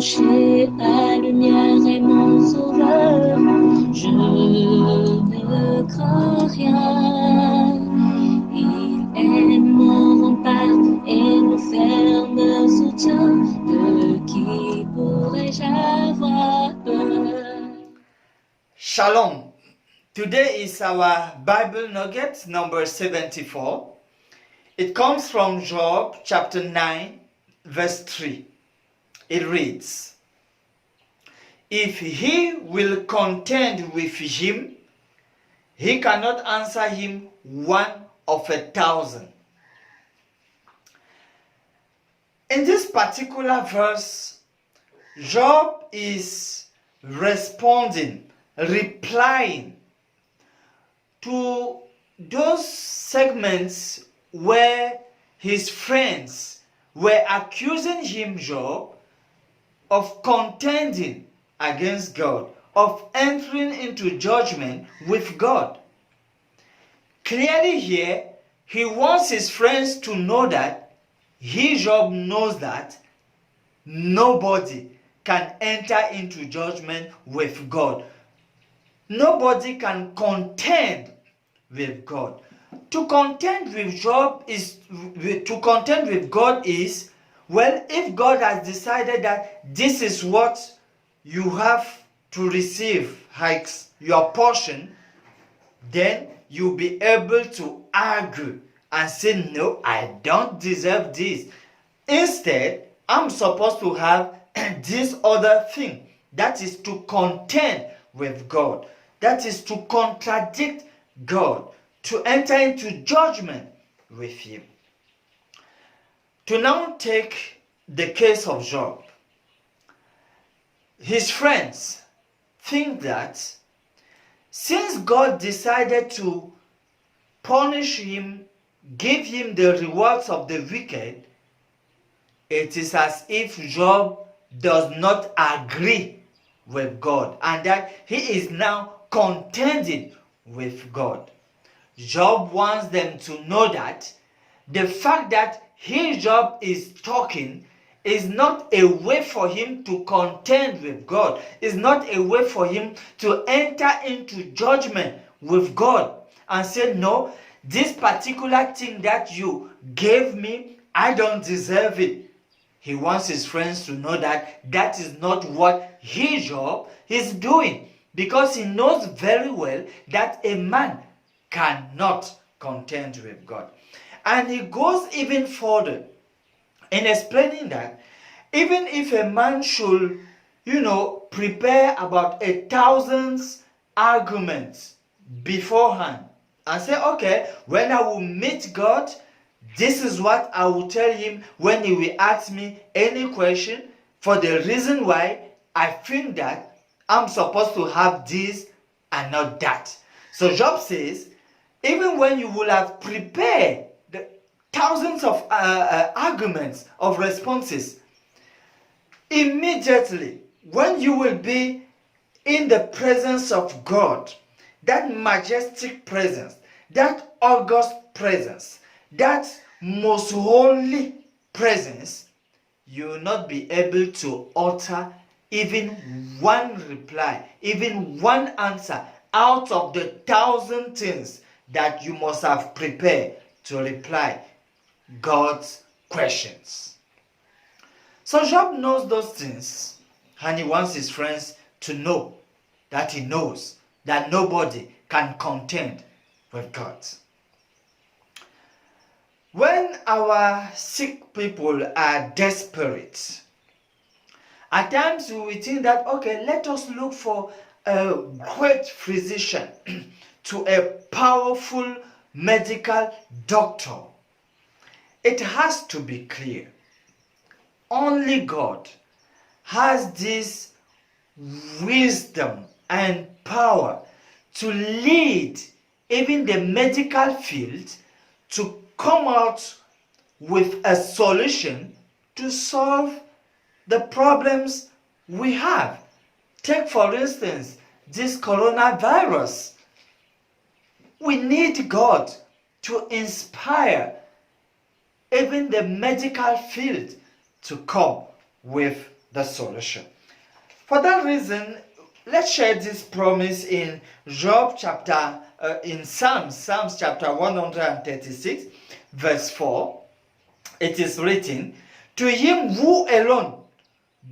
rocher, ma lumière et mon sauveur. Je ne crains rien. Il est mon rempart et mon ferme soutien. De qui pourrais-je avoir peur? Shalom. Today is our Bible Nugget number 74. It comes from Job chapter 9 verse 3. It reads, "If he will contend with him, he cannot answer him 1 of 1,000." In this particular verse, Job is replying to those segments where his friends were accusing him, Job, of contending against God, of entering into judgment with God. Clearly here, he wants his friends to know that Job knows that nobody can enter into judgment with God. Nobody can contend with God. To contend with God is, well, if God has decided that this is what you have to receive as your portion, then you'll be able to argue and say, no, I don't deserve this. Instead, I'm supposed to have this other thing. That is to contend with God. That is to contradict God, to enter into judgment with him. To now take the case of Job. His friends think that since God decided to punish him, give him the rewards of the wicked, it is as if Job does not agree with God and that he is now contending with God. Job wants them to know that the fact that Job is talking is not a way for him to contend with God, is not a way for him to enter into judgment with God and say, no, this particular thing that you gave me, I don't deserve it. He wants his friends to know that that is not what Job is doing, because he knows very well that a man cannot contend with God. And he goes even further in explaining that even if a man should, prepare about 1,000 arguments beforehand and say, okay, when I will meet God, this is what I will tell him when he will ask me any question for the reason why I think that I'm supposed to have this and not that. So Job says, even when you will have prepared the thousands of arguments of responses, immediately when you will be in the presence of God, that majestic presence, that august presence, that most holy presence, you will not be able to utter even one reply, even one answer out of the 1,000 things that you must have prepared to reply God's questions. So Job knows those things, and he wants his friends to know that he knows that nobody can contend with God. When our sick people are desperate, at times we think that, okay, let us look for a great physician, to a powerful medical doctor. It has to be clear. Only God has this wisdom and power to lead even the medical field to come out with a solution to solve the problems we have. Take, for instance, this coronavirus. We need God to inspire even the medical field to come with the solution. For that reason, let's share this promise in Psalms chapter 136, verse 4. It is written, "To him who alone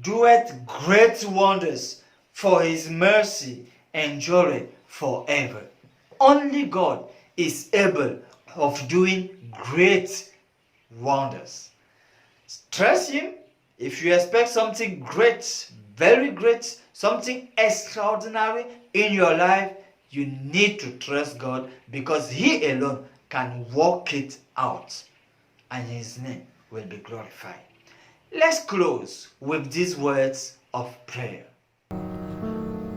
doeth great wonders, for his mercy endureth forever." Only God is able of doing great wonders. Trust him. If you expect something great, very great, something extraordinary in your life, you need to trust God, because he alone can work it out and his name will be glorified. Let's close with these words of prayer.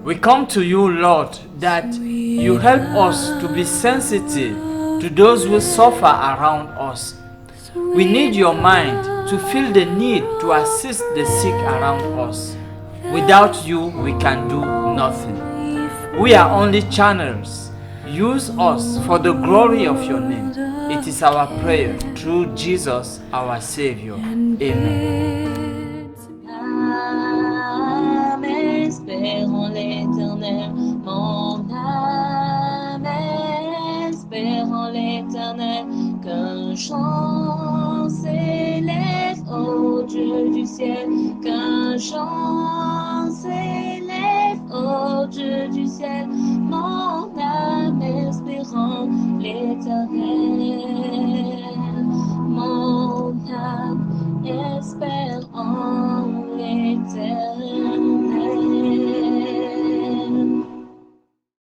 We come to you, Lord, that you help us to be sensitive to those who suffer around us. We need your mind to feel the need to assist the sick around us. Without you, we can do nothing. We are only channels. Use us for the glory of your name. It is our prayer through Jesus, our Savior. Amen. Âme, espère en l'Éternel, mon âme, espère en l'Éternel, qu'un chant s'élève au Dieu du ciel, qu'un chant s'élève au Dieu du ciel, mon âme espérant l'Éternel.